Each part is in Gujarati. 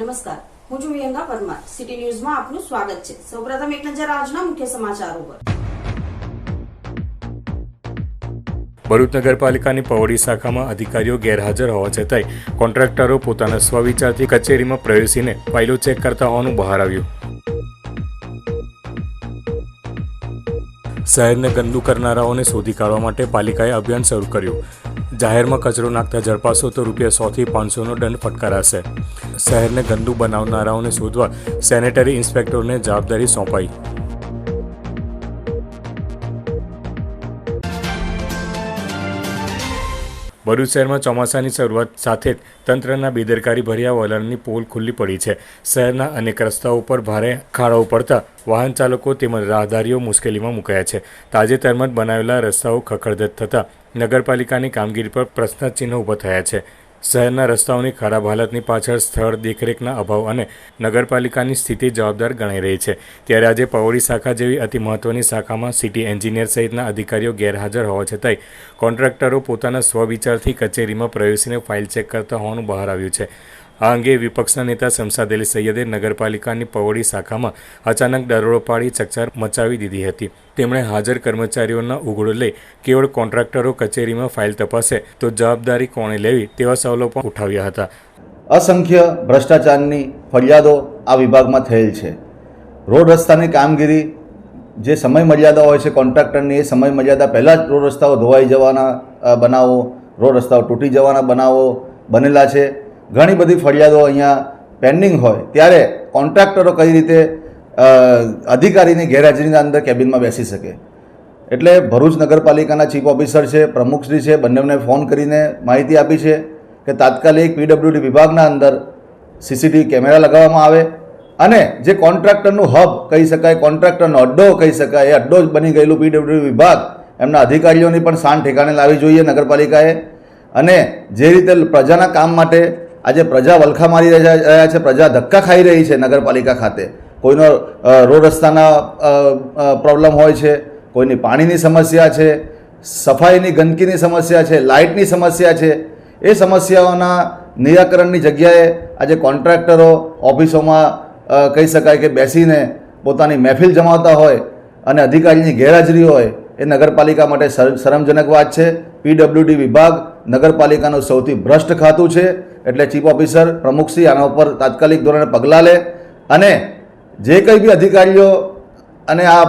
નમસ્કાર, હું છું વિહંગા પરમાર. સિટી ન્યૂઝમાં આપનું સ્વાગત છે. સૌપ્રથમ એક નજર આજના મુખ્ય સમાચારો પર. ભરૂચ નગરપાલિકાની પવડી શાખામાં અધિકારીઓ ગેરહાજર હોવા છતાંય કોન્ટ્રાક્ટરો પોતાના સ્વવિચારથી કચેરીમાં પ્રવેશીને ફાઇલો ચેક કરતા હોવાનું બહાર આવ્યું. શહેરને ગંદુ કરનારાઓને શોધી કાઢવા માટે પાલિકાએ અભિયાન શરૂ કર્યું. જાહેરમાં કચરો નાખતા ઝડપાશો તો ₹100 થી ₹500નો દંડ ફટકારાશે. શહેરને ગંદુ બનાવનારાઓને શોધવા સેનેટરી ઇન્સ્પેક્ટરોને જવાબદારી સોંપાઈ. ભરૂચ શહેરમાં ચોમાસાની શરૂઆત સાથે જ તંત્રના બેદરકારી ભર્યા વલણની પોલ ખુલ્લી પડી છે. શહેરના અનેક રસ્તાઓ પર ભારે ખાડાઓ પડતા વાહન ચાલકો તેમજ રાહદારીઓ મુશ્કેલીમાં મુકાયા છે. તાજેતરમાં જ બનાવેલા રસ્તાઓ ખખડધજ થતાં નગરપાલિકાની કામગીરી પર પ્રશ્નચિહ્નો ઊભા થયા છે. શહેરના રસ્તાઓની ખરાબ હાલતની પાછળ સ્થળ દેખરેખના અભાવ અને નગરપાલિકાની સ્થિતિ જવાબદાર ગણાઈ રહી છે. ત્યારે આજે પવડી શાખા જેવી અતિ મહત્વની શાખામાં સિટી એન્જિનિયર સહિતના અધિકારીઓ ગેરહાજર હોવા છતાંય કોન્ટ્રાક્ટરો પોતાના સ્વવિચારથી કચેરીમાં પ્રવેશીને ફાઇલ ચેક કરતા હોવાનું બહાર આવ્યું છે. આ અંગે વિપક્ષના નેતા શમશાદ અલી સૈયદે નગરપાલિકાની પવડી શાખામાં અચાનક દરોડો પાડી ચકચાર મચાવી દીધી હતી. તેમણે હાજર કર્મચારીઓના ઉઘડો લઈ કેવળ કોન્ટ્રાક્ટરો કચેરીમાં ફાઇલ તપાસે તો જવાબદારી કોણે લેવી તેવા સવાલો પણ ઉઠાવ્યા હતા. અસંખ્ય ભ્રષ્ટાચારની ફરિયાદો આ વિભાગમાં થયેલ છે. રોડ રસ્તાની કામગીરી જે સમય મર્યાદા હોય છે કોન્ટ્રાક્ટરની, એ સમય મર્યાદા પહેલાં જ રોડ રસ્તાઓ ધોવાઈ જવાના બનાવો, રોડ રસ્તાઓ તૂટી જવાના બનાવો બનેલા છે. ઘણી બધી ફરિયાદો અહીંયા પેન્ડિંગ હોય ત્યારે કોન્ટ્રાક્ટરો કઈ રીતે અધિકારીની ગેરહાજરીના અંદર કેબિનમાં બેસી શકે. એટલે ભરૂચ નગરપાલિકાના ચીફ ઓફિસર છે, પ્રમુખશ્રી છે, બંનેને ફોન કરીને માહિતી આપી છે કે તાત્કાલિક PWD વિભાગના અંદર CCTV કેમેરા લગાવવામાં આવે અને જે કોન્ટ્રાક્ટરનું હબ કહી શકાય, કોન્ટ્રાક્ટરનો અડ્ડો કહી શકાય, એ અડ્ડો જ બની ગયેલું PWD વિભાગ એમના અધિકારીઓની પણ શાન ઠેકાણે લાવવી જોઈએ નગરપાલિકાએ. અને જે રીતે પ્રજાના કામ માટે આજે પ્રજા વલખા મારી રહ્યા છે, પ્રજા ધક્કા ખાઈ રહી છે નગરપાલિકા ખાતે. કોઈનો રોડ રસ્તાના પ્રોબ્લેમ હોય છે, કોઈની પાણીની સમસ્યા છે, સફાઈની ગંદકીની સમસ્યા છે, લાઇટની સમસ્યા છે. એ સમસ્યાઓના નિરાકરણની જગ્યાએ આજે કોન્ટ્રાક્ટરો ઓફિસોમાં કહી શકાય કે બેસીને પોતાની મહેફિલ જમાવતા હોય અને અધિકારીની ગેરહાજરી હોય, એ નગરપાલિકા માટે શરમજનક વાત છે. PWD વિભાગ નગરપાલિકાનું સૌથી ભ્રષ્ટ ખાતું છે. એટલે ચીફ ઓફિસર પ્રમુખશ્રી આના ઉપર તાત્કાલિક ધોરણે પગલાં લે અને જે કંઈ બી અધિકારીઓ અને આ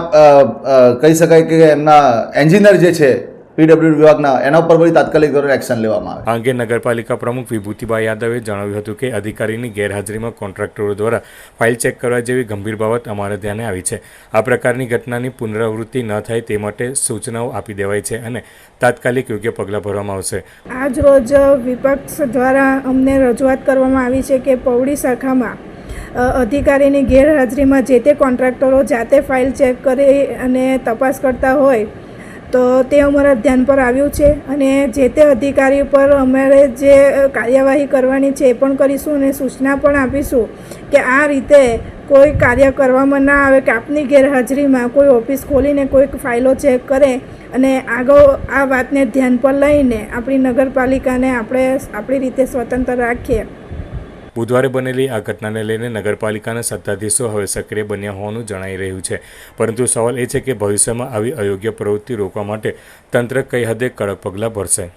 કહી શકાય કે એમના એન્જિનિયર જે છે PWD વિભાગના, એના ઉપર બધી તાત્કાલિક ધોરણે એક્શન લેવામાં આવે. આ અંગે નગરપાલિકા પ્રમુખ વિભૂતિબા યાદવે જણાવ્યું હતું કે અધિકારીની ગેરહાજરીમાં કોન્ટ્રાક્ટરો દ્વારા ફાઇલ ચેક કરવા જેવી ગંભીર બાબત અમારા ધ્યાને આવી છે. આ પ્રકારની ઘટનાની પુનરાવૃત્તિ ન થાય તે માટે સૂચનાઓ આપી દેવાઈ છે અને તાત્કાલિક યોગ્ય પગલાં ભરવામાં આવશે. આજ રોજ વિપક્ષ દ્વારા અમને રજૂઆત કરવામાં આવી છે કે પવડી શાખામાં અધિકારીની ગેરહાજરીમાં જે તે કોન્ટ્રાક્ટરો જાતે ફાઇલ ચેક કરી અને તપાસ કરતા હોય તો તે અમારા ધ્યાન પર આવ્યું છે અને જે તે અધિકારી પર અમારે જે કાર્યવાહી કરવાની છે એ પણ કરીશું અને સૂચના પણ આપીશું કે આ રીતે કોઈ કાર્ય કરવામાં ના આવે કે આપની ગેરહાજરીમાં કોઈ ઓફિસ ખોલીને કોઈક ફાઇલો ચેક કરે અને આગળ આ વાતને ધ્યાન પર લઈને આપણી નગરપાલિકાને આપણે આપણી રીતે સ્વતંત્ર રાખીએ. બુધવારે બનેલી આ ઘટનાને લઈને નગરપાલિકાના સત્તાધીશો હવે સક્રિય બન્યા હોવાનું જણાઈ રહ્યું છે. પરંતુ સવાલ એ છે કે ભવિષ્યમાં આવી અયોગ્ય પ્રવૃત્તિ રોકવા માટે તંત્ર કઈ હદે કડક પગલાં ભરશે.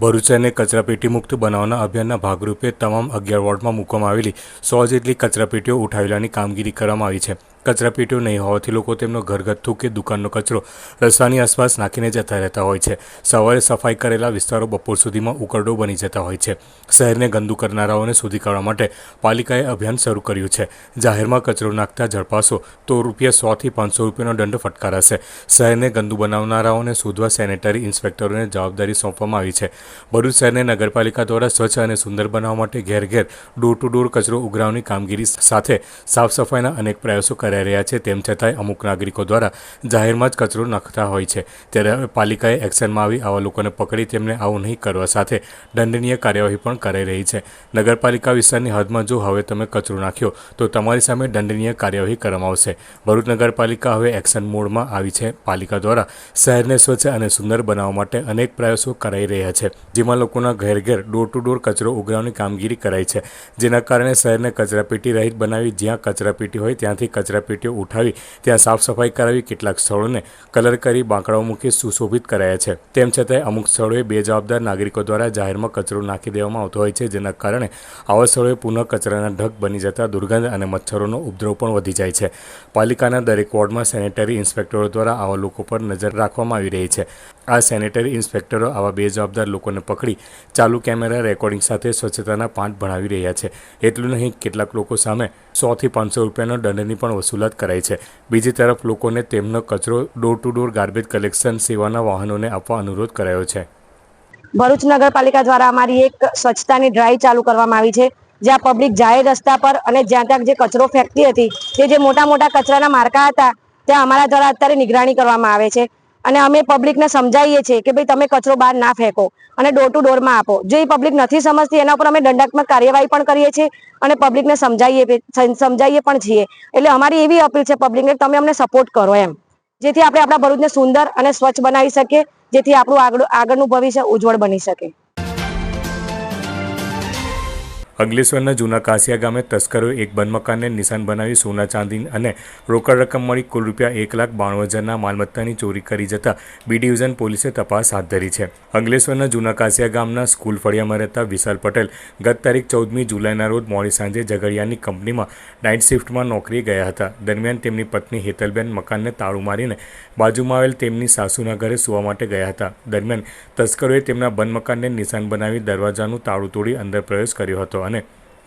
ભરૂચ શહેરને કચરાપેટી મુક્ત બનાવવાના અભિયાનના ભાગરૂપે તમામ 11 વોર્ડમાં મૂકવામાં આવેલી 100 જેટલી કચરાપેટીઓ ઉઠાવેલાની કામગીરી કરવામાં આવી છે. કચરાપેટીઓ નહીં હોવાથી લોકો તેમનો ઘરગથ્થુ કે દુકાનનો કચરો રસ્તાની આસપાસ નાખીને જતા રહેતા હોય છે. સવારે સફાઈ કરેલા વિસ્તારો બપોર સુધીમાં ઉકરડો બની જતા હોય છે. શહેરને ગંદુ કરનારાઓને શોધી કાઢવા માટે પાલિકાએ અભિયાન શરૂ કર્યું છે. જાહેરમાં કચરો નાખતા ઝડપાશો તો ₹100 થી ₹500નો દંડ ફટકારાશે. શહેરને ગંદુ બનાવનારાઓને શોધવા સેનેટરી ઇન્સ્પેક્ટરોને જવાબદારી સોંપવામાં આવી છે. ભરૂચ શહેરને નગરપાલિકા દ્વારા સ્વચ્છ અને સુંદર બનાવવા માટે ઘેર ઘેર ડોર ટુ ડોર કચરો ઉઘરાવવાની કામગીરી સાથે સાફ સફાઈના અનેક પ્રયાસો કર્યા કરાઈ રહ્યા છે, તેમ છતાંય અમુક નાગરિકો દ્વારા જાહેરમાં જ કચરો નાખતા હોય છે. ત્યારે હવે પાલિકાએ એક્શનમાં આવી આવા લોકોને પકડી તેમને આવું નહીં કરવા સાથે દંડનીય કાર્યવાહી પણ કરાઈ રહી છે. નગરપાલિકા વિસ્તારની હદમાં જો હવે તમે કચરો નાખ્યો તો તમારી સામે દંડનીય કાર્યવાહી કરવામાં આવશે. ભરૂચ નગરપાલિકા હવે એક્શન મોડમાં આવી છે. પાલિકા દ્વારા શહેરને સ્વચ્છ અને સુંદર બનાવવા માટે અનેક પ્રયાસો કરાઈ રહ્યા છે, જેમાં લોકોના ઘેર ઘેર ડોર ટુ ડોર કચરો ઉઘરાવવાની કામગીરી કરાઈ છે, જેના કારણે શહેરને કચરાપેટી રહિત બનાવી જ્યાં કચરાપેટી હોય ત્યાંથી કચરાપેટીઓ ઉઠાવી ત્યાં સાફ સફાઈ કરાવી કેટલાક સ્થળોને કલર કરી બાંકડાઓ મૂકી સુશોભિત કરાયા છે. તેમ છતાંય અમુક સ્થળોએ બેજવાબદાર નાગરિકો દ્વારા જાહેરમાં કચરો નાખી દેવામાં આવતો હોય છે, જેના કારણે આવા સ્થળોએ પુનઃ કચરાના ઢગ બની જતા દુર્ગંધ અને મચ્છરોનો ઉપદ્રવ પણ વધી જાય છે. પાલિકાના દરેક વોર્ડમાં સેનેટરી ઇન્સ્પેક્ટરો દ્વારા આવા લોકો પર નજર રાખવામાં આવી રહી છે. આ સેનેટરી ઇન્સ્પેક્ટરો આવા બેજવાબદાર લોકોને પકડી ચાલુ કેમેરા રેકોર્ડિંગ સાથે સ્વચ્છતાના પાઠ ભણાવી રહ્યા છે. એટલું નહીં, કેટલાક લોકો સામે 100 થી 500 રૂપિયાનો દંડની પણ વસૂલાત કરાઈ છે. બીજી તરફ લોકોને તેમનો કચરો door to door garbage collection સેવાના વાહનોને આપવા અનુરોધ કરાયો છે. ભરૂચ નગરપાલિકા દ્વારા અમારી એક સ્વચ્છતાની ડ્રાઈવ ચાલુ કરવામાં આવી છે, જ્યાં પબ્લિક જાહેર રસ્તા પર અને જ્યાં ત્યાં જે કચરો ફેંકતી હતી, તે જે મોટા મોટા કચરાના માર્કા હતા, ત્યાં અમારા દ્વારા અત્યારે નિગરાણી કરવામાં આવે છે. અને અમે પબ્લિકને સમજાવીએ છીએ કે ભાઈ તમે કચરો બહાર ના ફેંકો અને ડોર ટુ ડોરમાં આપો. જો એ પબ્લિક નથી સમજતી એના ઉપર અમે દંડાત્મક કાર્યવાહી પણ કરીએ છીએ અને પબ્લિકને સમજાવીએ પણ છીએ. એટલે અમારી એવી અપીલ છે પબ્લિકને, તમે અમને સપોર્ટ કરો એમ, જેથી આપણે આપણા ભરૂચને સુંદર અને સ્વચ્છ બનાવી શકીએ, જેથી આપણું આગળનું ભવિષ્ય ઉજ્જવળ બની શકે. અંકલેશ્વરના જૂના કાસિયા ગામે તસ્કરોએ એક બંધ મકાનને નિશાન બનાવી સોના ચાંદી અને રોકડ રકમ મળી કુલ રૂપિયા 1,92,000ના માલમત્તાની ચોરી કરી જતા બી ડિવિઝન પોલીસે તપાસ હાથ ધરી છે. અંકલેશ્વરના જૂના કાસિયા ગામના સ્કૂલ ફળિયામાં રહેતા વિશાલ પટેલ ગત તારીખ 14મી જુલાઈના રોજ મોડી સાંજે ઝઘડિયાની કંપનીમાં નાઇટ શિફ્ટમાં નોકરીએ ગયા હતા. દરમિયાન તેમની પત્ની હેતલબેન મકાનને તાળું મારીને બાજુમાં આવેલ તેમની સાસુના ઘરે સૂવા માટે ગયા હતા. દરમિયાન તસ્કરોએ તેમના બંધ મકાનને નિશાન બનાવી દરવાજાનું તાળું તોડી અંદર પ્રવેશ કર્યો હતો અને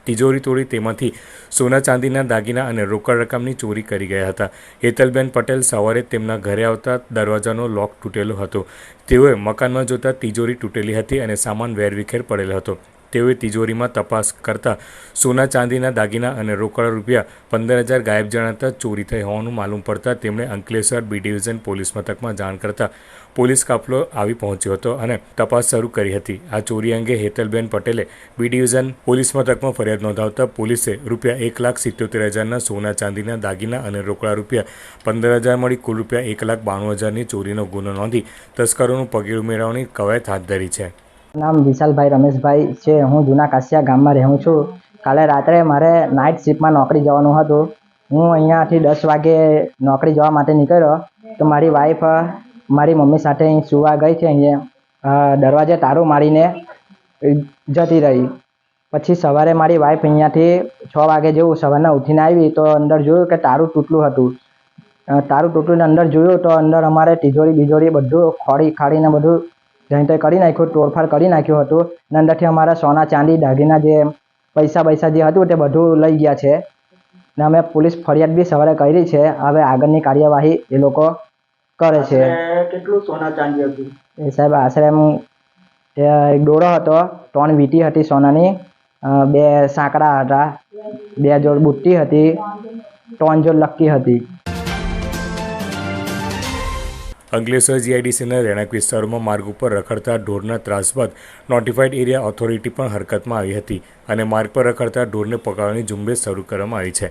તિજોરી તોડી તેમાંથી સોના ચાંદીના દાગીના અને રોકડ રકમની ચોરી કરી ગયા હતા. હેતલબેન પટેલ સવારે તેમના ઘરે આવતા દરવાજાનો લોક તૂટેલો હતો. તેઓએ મકાનમાં જોતા તિજોરી તૂટેલી હતી અને સામાન વેરવિખેર પડેલો હતો. તેઓએ તિજોરીમાં તપાસ કરતા સોના ચાંદીના દાગીના અને રોકડ રૂપિયા 15,000 ગાયબ જણાતા ચોરી થઈ હોવાનું માલુમ પડતા તેમણે અંકલેશ્વર બી ડિવિઝન પોલીસ મથકમાં જાણ કરતા પોલીસ કાફલો આવી પહોંચ્યો હતો અને તપાસ શરૂ કરી હતી. આ ચોરી અંગે હેતલબેન પટેલે બી ડિવિઝન પોલીસ મથકમાં ફરિયાદ નોંધાવતા પોલીસે રૂપિયા 1,77,000ના સોના ચાંદીના દાગીના અને રોકડા રૂપિયા 15,000 મળી કુલ રૂપિયા 1,92,000ની ચોરીનો ગુનો નોંધી તસ્કરોનું પગેરું મેળવવાની કવાયત હાથ ધરી છે. નામ વિશાલભાઈ રમેશભાઈ છે. હું જૂના કાસિયા ગામમાં રહું છું. કાલે રાત્રે મારે નાઇટ શિફ્ટમાં નોકરી જવાનું હતું. હું અહીંયાથી 10 વાગે નોકરી જવા માટે નીકળ્યો તો મારી વાઈફ મારી મમ્મી સાથે અહીં સુવા ગઈ છે. અહીંયા દરવાજે તાળું મારીને જતી રહી. પછી સવારે મારી વાઈફ અહીંયાથી 6 વાગે જેવું સવારના ઉઠીને આવી તો અંદર જોયું કે તાળું તૂટેલું હતું. તાળું તૂટેલું અંદર જોયું તો અંદર અમારે તિજોરી બીજોરી બધું ખાડીને બધું જ્યાં તે કરી નાખ્યું, તોડફાડ કરી નાખ્યું હતું. અને અંદરથી અમારા સોના ચાંદી દાગીના જે પૈસા જે હતું તે બધું લઈ ગયા છે. ને અમે પોલીસ ફરિયાદ બી સવારે કરી છે. હવે આગળની કાર્યવાહી એ લોકો કરે છે. કેટલું સોના ચાંદી હતું એ સાહેબ આશરે એક દોરો હતો, 3 વીંટી હતી સોનાની, 2 સાંકડા હતા, 2 જોડ બુટ્ટી હતી, 3 જોડ લક્કી હતી. અંકલેશ્વર જીઆઈડીસીના રહેણાંક વિસ્તારોમાં માર્ગ ઉપર રખડતા ઢોરના ત્રાસ બાદ નોટિફાઈડ એરિયા ઓથોરિટી પણ હરકતમાં આવી હતી અને માર્ગ પર રખડતા ઢોરને પકડવાની ઝુંબેશ શરૂ કરવામાં આવી છે.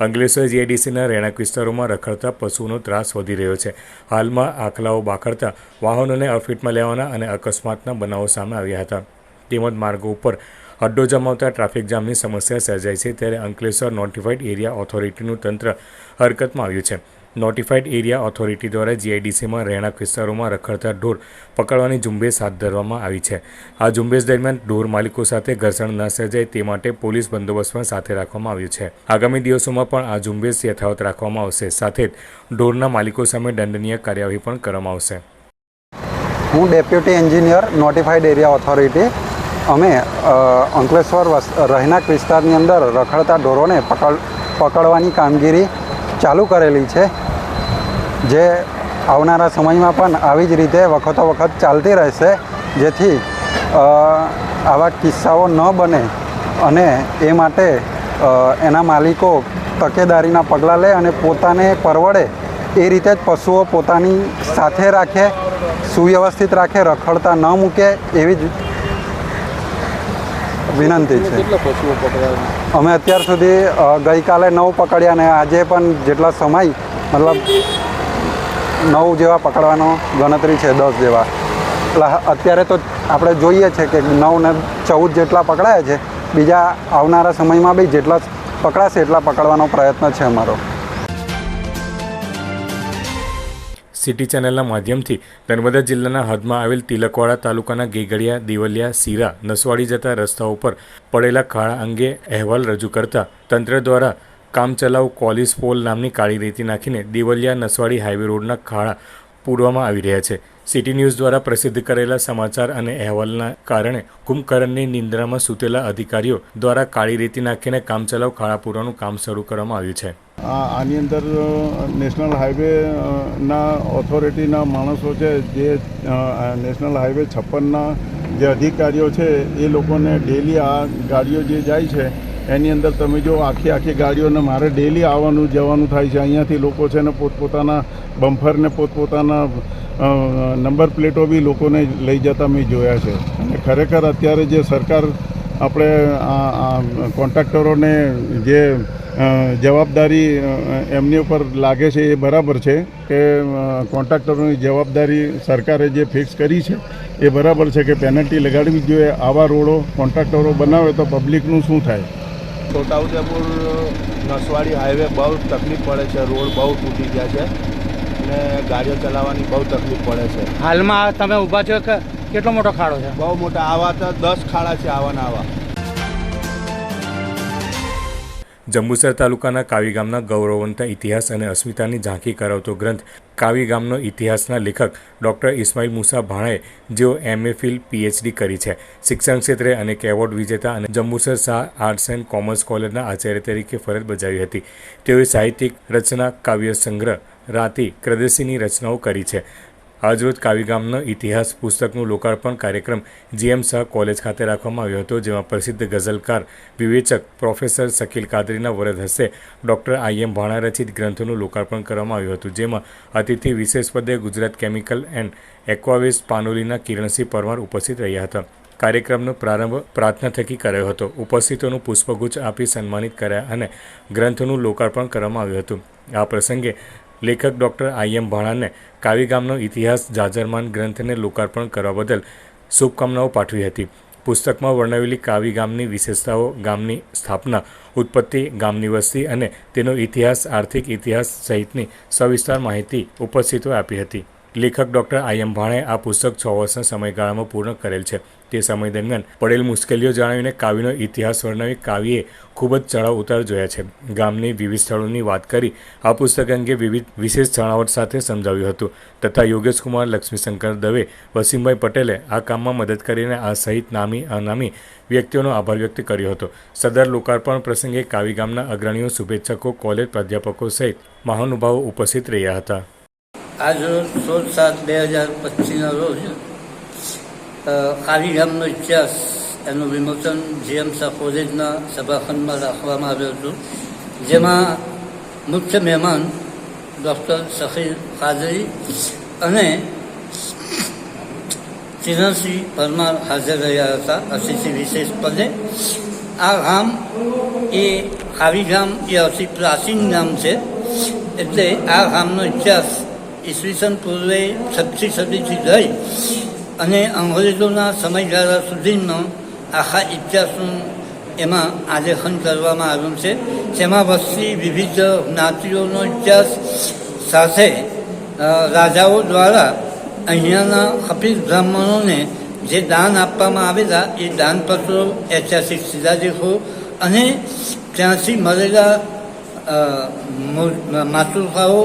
અંકલેશ્વર જીઆઈડીસીના રહેણાંક વિસ્તારોમાં રખડતા પશુઓનો ત્રાસ વધી રહ્યો છે. હાલમાં આખલાઓ બાખડતા વાહનોને અડફેટમાં લેવાના અને અકસ્માતના બનાવો સામે આવ્યા હતા. તેમજ માર્ગો ઉપર અડ્ડો જમાવતા ટ્રાફિક જામની સમસ્યા સર્જાઈ છે. ત્યારે અંકલેશ્વર નોટિફાઈડ એરિયા ઓથોરિટીનું તંત્ર હરકતમાં આવ્યું છે. નોટિફાઈડ એરિયા ઓથોરિટી દ્વારા જીઆઈડીસીમાં રહેણાંક વિસ્તારોમાં રખડતા ઢોર પકડવાની ઝુંબેશ હાથ ધરવામાં આવી છે. આ ઝુંબેશ દરમિયાન ઢોર માલિકો સાથે ઘર્ષણ ન સર્જાય તે માટે પોલીસ બંદોબસ્ત પણ સાથે રાખવામાં આવ્યો છે. આગામી દિવસોમાં પણ આ ઝુંબેશ યથાવત રાખવામાં આવશે. સાથે જ ઢોરના માલિકો સામે દંડનીય કાર્યવાહી પણ કરવામાં આવશે. હું deputy engineer notified area authority. અમે અંકલેશ્વર રહેણાંક વિસ્તારની અંદર રખડતા ઢોરોને પકડવાની કામગીરી ચાલુ કરેલી છે, જે આવનારા સમયમાં પણ આવી જ રીતે વખતો વખત ચાલતી રહેશે, જેથી આવા કિસ્સાઓ ન બને અને એ માટે એના માલિકો તકેદારીના પગલાં લે અને પોતાને પરવડે એ રીતે જ પશુઓ પોતાની સાથે રાખે, સુવ્યવસ્થિત રાખે, રખડતા ન મૂકે એવી જ વિનંતી છે. અમે અત્યાર સુધી ગઈકાલે 9 પકડ્યા અને આજે પણ જેટલા સમય મતલબ 9 જેવા પકડવાનો ગણતરી છે, 10 જેવા. એટલે અત્યારે તો આપણે જોઈએ છે કે 9 ને 14 જેટલા પકડાયા છે. બીજા આવનારા સમયમાં બી જેટલા પકડાશે એટલા પકડવાનો પ્રયત્ન છે અમારો. સિટી ચેનલના માધ્યમથી નર્મદા જિલ્લાના હદમાં આવેલ તિલકવાડા તાલુકાના ગેગડિયા, દિવલિયા, સીરા, નસવાડી જતા રસ્તાઓ પર પડેલા ખાડા અંગે અહેવાલ રજૂ કરતા તંત્ર દ્વારા કામચલાઉ કોલિસ પોલ નામની કાળી રેતી નાખીને દિવલિયા નસવાડી હાઈવે રોડના ખાડા પૂરવામાં આવી રહ્યા છે. સિટી ન્યૂઝ દ્વારા પ્રસિદ્ધ કરેલા સમાચાર અને અહેવાલના કારણે કુંભકર્ણની નિંદ્રામાં સૂતેલા અધિકારીઓ દ્વારા કાળી રેતી નાખીને કામચલાઉ ખાડા પૂરવાનું કામ શરૂ કરવામાં આવ્યું છે. આની અંદર નેશનલ હાઈવેના ઓથોરિટીના માણસો છે, જે નેશનલ હાઈવે 56ના જે અધિકારીઓ છે એ લોકોને ડેલી આ ગાડીઓ જે જાય છે એની અંદર તમે જો આખી ગાડીઓને મારે ડેલી આવવાનું જવાનું થાય છે. અહીંયાથી લોકો છે ને પોતપોતાના બમ્ફરને પોતપોતાના નંબર પ્લેટો બી લોકોને લઈ જતા મેં જોયા છે. અને ખરેખર અત્યારે જે સરકાર આપણે કોન્ટ્રાક્ટરોને જે જવાબદારી એમની ઉપર લાગે છે એ બરાબર છે કે કોન્ટ્રાક્ટરોની જવાબદારી સરકારે જે ફિક્સ કરી છે એ બરાબર છે કે પેનલ્ટી લગાડવી જોઈએ. આવા રોડો કોન્ટ્રાક્ટરો બનાવે તો પબ્લિકનું શું થાય? છોટાઉદેપુર નસવાડી હાઈવે બહુ તકલીફ પડે છે. રોડ બહુ તૂટી ગયા છે અને ગાડીઓ ચલાવવાની બહુ તકલીફ પડે છે. હાલમાં તમે ઊભા છો કે કેટલો મોટો ખાડો છે? બહુ મોટા, આવા તો 10 ખાડા છે આવાના આવા. જંબુસર તાલુકાના કાવી ગામના ગૌરવવંત ઇતિહાસ અને અસ્મિતાની ઝાંખી કરાવતો ગ્રંથ કાવી ગામનો ઇતિહાસના લેખક ડૉક્ટર ઇસ્માઇલ મુસા ભાણાએ, જેઓ MA.Phil PhD કરી છે, શિક્ષણ ક્ષેત્રે અનેક એવોર્ડ વિજેતા અને Jambusar Shah arts and commerce કોલેજના આચાર્ય તરીકે ફરજ બજાવી હતી. તેઓએ સાહિત્યિક રચના, કાવ્ય સંગ્રહ, રાતી, ક્રદેશીની રચનાઓ કરી છે. આજરોજ કાવી ગામનો ઇતિહાસ પુસ્તકનું લોકાર્પણ કાર્યક્રમ GM શાહ કોલેજ ખાતે રાખવામાં આવ્યો હતો, જેમાં પ્રસિદ્ધ ગઝલકાર, વિવેચક પ્રોફેસર શકીલ કાદરીના વરદ હસ્તે ડૉક્ટર I.M. ભાણા રચિત ગ્રંથોનું લોકાર્પણ કરવામાં આવ્યું હતું, જેમાં અતિથિ વિશેષ પદે ગુજરાત કેમિકલ એન્ડ એક્વાવેસ્ટ પાનોલીના કિરણસિંહ પરમાર ઉપસ્થિત રહ્યા હતા. કાર્યક્રમનો પ્રારંભ પ્રાર્થના થકી કરાયો હતો. ઉપસ્થિતોનું પુષ્પગુચ્છ આપી સન્માનિત કર્યા અને ગ્રંથોનું લોકાર્પણ કરવામાં આવ્યું હતું. આ પ્રસંગે લેખક ડૉક્ટર I.M. ભાણાને કાવી ગામનો ઇતિહાસ જાજરમાન ગ્રંથને લોકાર્પણ કરવા બદલ શુભકામનાઓ પાઠવી હતી. પુસ્તકમાં વર્ણવેલી કાવી ગામની વિશેષતાઓ, ગામની સ્થાપના, ઉત્પત્તિ, ગામની વસ્તી અને તેનો ઇતિહાસ, આર્થિક ઇતિહાસ સહિતની સવિસ્તાર માહિતી ઉપસ્થિતોએ આપી હતી. લેખક ડૉક્ટર I.M. ભાણાએ આ પુસ્તક 6 વર્ષના સમયગાળામાં પૂર્ણ કરેલ છે. તે સમય દરમિયાન પડેલ મુશ્કેલીઓ જણાવીને કાવીનો ઇતિહાસ વર્ણવી કાવીએ ખૂબ જ ચડાવ ઉતાર જોયા છે. ગામની વિવિધ સ્થળોની વાત કરી આ પુસ્તક અંગે વિવિધ વિશેષ છણાવટ સાથે સમજાવ્યું હતું તથા યોગેશકુમાર, લક્ષ્મીશંકર દવે, વસીમભાઈ પટેલે આ કામમાં મદદ કરીને આ સહિત નામી અનામી વ્યક્તિઓનો આભાર વ્યક્ત કર્યો હતો. સદર લોકાર્પણ પ્રસંગે કાવી ગામના અગ્રણીઓ, શુભેચ્છકો, કોલેજ પ્રાધ્યાપકો સહિત મહાનુભાવો ઉપસ્થિત રહ્યા હતા. આજ રોજ 16/7/2025ના રોજ કાવી ગામનો ઇતિહાસ એનું વિમોચન GM શાહ કોલેજના સભાખંડમાં રાખવામાં આવ્યું હતું, જેમાં મુખ્ય મહેમાન ડૉક્ટર શકીલ કાદરી અને કિરણસિંહ પરમાર હાજર રહ્યા હતા અતિથિ વિશેષ પદે. આ ગામ એ કાવી ગામ એ અતિ પ્રાચીન ગામ છે, એટલે આ ગામનો ઇતિહાસ ઈસવીસન પૂર્વે 6મી સદીથી લઈ અને અંગ્રેજોના સમયગાળા સુધીનો આખા ઇતિહાસનું એમાં આલેખન કરવામાં આવ્યું છે. તેમાં વસ્તી, વિવિધ જ્ઞાતિઓનો ઇતિહાસ સાથે રાજાઓ દ્વારા અહીંયાના ખપીર બ્રાહ્મણોને જે દાન આપવામાં આવેલા એ દાનપત્રો, ઐતિહાસિક શિલાલેખો અને ત્યાંથી મળેલા માતૃકાઓ,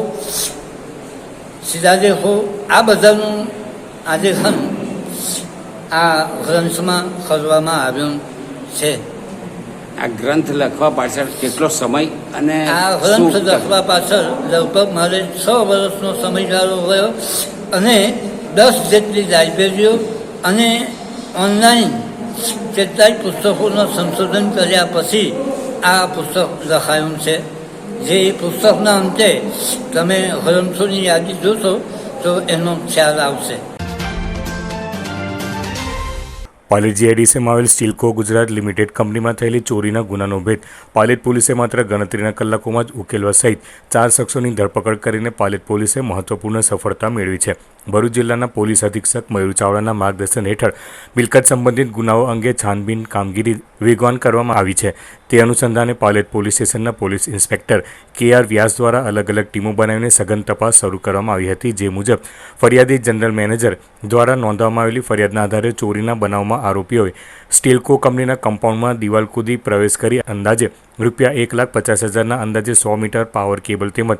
શિલાલેખો, આ બધાનું આલેખન આ ગ્રંથમાં કરવામાં આવ્યું છે. આ ગ્રંથ લખવા પાછળ કેટલો સમય અને આ ગ્રંથ લખવા પાછળ લગભગ મારે 6 વર્ષનો સમયગાળો ગયો અને 10 જેટલી લાઇબ્રેરીઓ અને ઓનલાઈન કેટલાય પુસ્તકોનું સંશોધન કર્યા પછી આ પુસ્તક લખાયું છે. જે પુસ્તકના અંતે તમે ગ્રંથોની યાદી જોશો તો એનો ખ્યાલ આવશે. પાલેટ જીઆઈડીસીમાં આવેલ સ્ટીલકો ગુજરાત લિમિટેડ કંપનીમાં થયેલી ચોરીના ગુનાનો ભેદ પાલેટ પોલીસે માત્ર ગણતરીના કલાકોમાં જ ઉકેલવા સહિત 4 શખ્સોની ધરપકડ કરીને પાલેટ પોલીસે મહત્વપૂર્ણ સફળતા મેળવી છે. ભરૂચ જિલ્લાના પોલીસ અધિક્ષક મયુર ચાવડાના માર્ગદર્શન હેઠળ મિલકત સંબંધિત ગુનાઓ અંગે છાનબીન કામગીરી વેગવાન કરવામાં આવી છે. તે અનુસંધાને પાલેટ પોલીસ સ્ટેશનના પોલીસ ઇન્સ્પેક્ટર KR વ્યાસ દ્વારા અલગ અલગ ટીમો બનાવીને સઘન તપાસ શરૂ કરવામાં આવી હતી. જે મુજબ ફરિયાદી જનરલ મેનેજર દ્વારા નોંધવામાં આવેલી ફરિયાદના આધારે ચોરીના બનાવમાં આરોપીઓએ સ્ટીલકો કંપનીના કમ્પાઉન્ડમાં દિવાલ કૂદી પ્રવેશ કરી અંદાજે ₹1,50,000ના અંદાજે 100 મીટર પાવર કેબલ તેમજ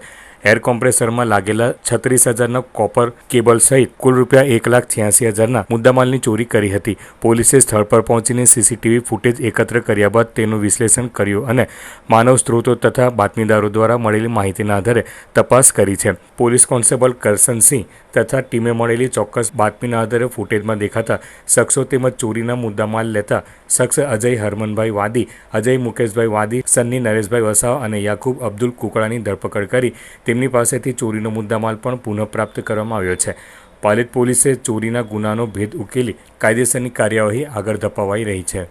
એર કોમ્પ્રેસરમાં લાગેલા 36,000ના કોપર કેબલ સહિત કુલ ₹1,86,000ના મુદ્દામાલની ચોરી કરી હતી. પોલીસે સ્થળ પર પહોંચીને CCTV ફૂટેજ એકત્ર કર્યા બાદ તેનું વિશ્લેષણ કર્યું અને માનવ સ્ત્રોતો તથા બાતમીદારો દ્વારા મળેલી માહિતીના આધારે તપાસ કરી છે. પોલીસ કોન્સ્ટેબલ કરશનસિંહ તથા ટીમે મળેલી ચોક્કસ બાતમીના આધારે ફૂટેજમાં દેખાતા શખ્સો તેમજ ચોરીના મુદ્દામાલ લેતા શખ્સ અજય હરમનભાઈ વાદી, અજય મુકેશભાઈ વાદી, સન્ની નરેશભાઈ વસાવા અને યાકુબ અબ્દુલ કુકડાની ધરપકડ કરી તેમની પાસેથી ચોરીનો મુદ્દામાલ પણ પુનઃપ્રાપ્ત કરવામાં આવ્યો છે. પાલેટ પોલીસે ચોરીના ગુનાનો ભેદ ઉકેલી કાયદેસરની કાર્યવાહી આગળ ધપાવાઈ રહી છે.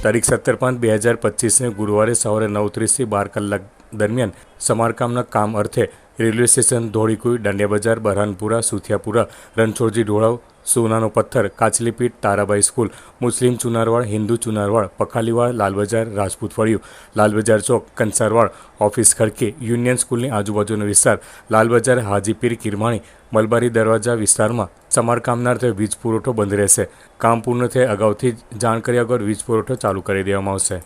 તારીખ 17/5/2025ને ગુરુવારે સવારે 9:30થી 12 કલાક દરમિયાન સમારકામના કામ અર્થે રેલવે સ્ટેશન, ધોળીકુઈ, દાંડિયા બજાર, બરહાનપુરા, સુથિયાપુરા, રણછોડજી ઢોળાવ, સોનાનો પથ્થર, કાચલીપીઠ, તારાબાઈ સ્કૂલ, મુસ્લિમ ચુનારવાડ, હિન્દુ ચુનારવાડ, પખાલીવાડ, લાલબજાર, રાજપૂત ફળિયું, લાલબજાર ચોક, કંસારવાડ, ઓફિસ ખડકે, યુનિયન સ્કૂલની આજુબાજુનો વિસ્તાર, લાલબજાર, હાજીપીર, કિરમાણી, મલબારી દરવાજા વિસ્તારમાં સમારકામના અર્થે વીજ પુરવઠો બંધ રહેશે. કામ પૂર્ણ થાય અગાઉથી જાણ કર્યા વગર વીજ પુરવઠો ચાલુ કરી દેવામાં આવશે.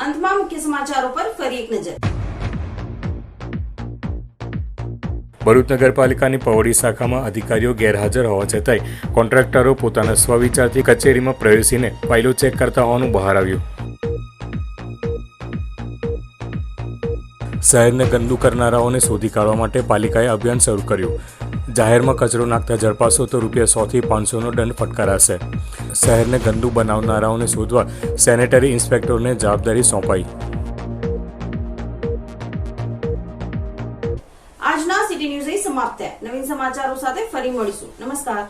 અંતમાં મુખ્ય સમાચારો પર ફરી એક નજર. ભરૂચ નગરપાલિકાની પવડી શાખામાં અધિકારીઓ ગેરહાજર હોવા છતાંય કોન્ટ્રાક્ટરો પોતાના સ્વવિચારથી કચેરીમાં પ્રવેશીને ફાઇલો ચેક કરતા હોવાનું બહાર આવ્યું. શહેરને ગંદુ કરનારાઓને શોધી કાઢવા માટે પાલિકાએ અભિયાન શરૂ કર્યું. જાહેરમાં કચરો નાખતા ઝડપાશો તો ₹100 થી ₹500નો દંડ ફટકારાશે. શહેરને ગંદુ બનાવનારાઓને શોધવા સેનેટરી ઇન્સ્પેક્ટરને જવાબદારી સોંપાઈ. આજના સિટી ન્યૂઝ સમાપ્ત થયા. નવીન સમાચારો સાથે ફરી મળીશું. નમસ્કાર.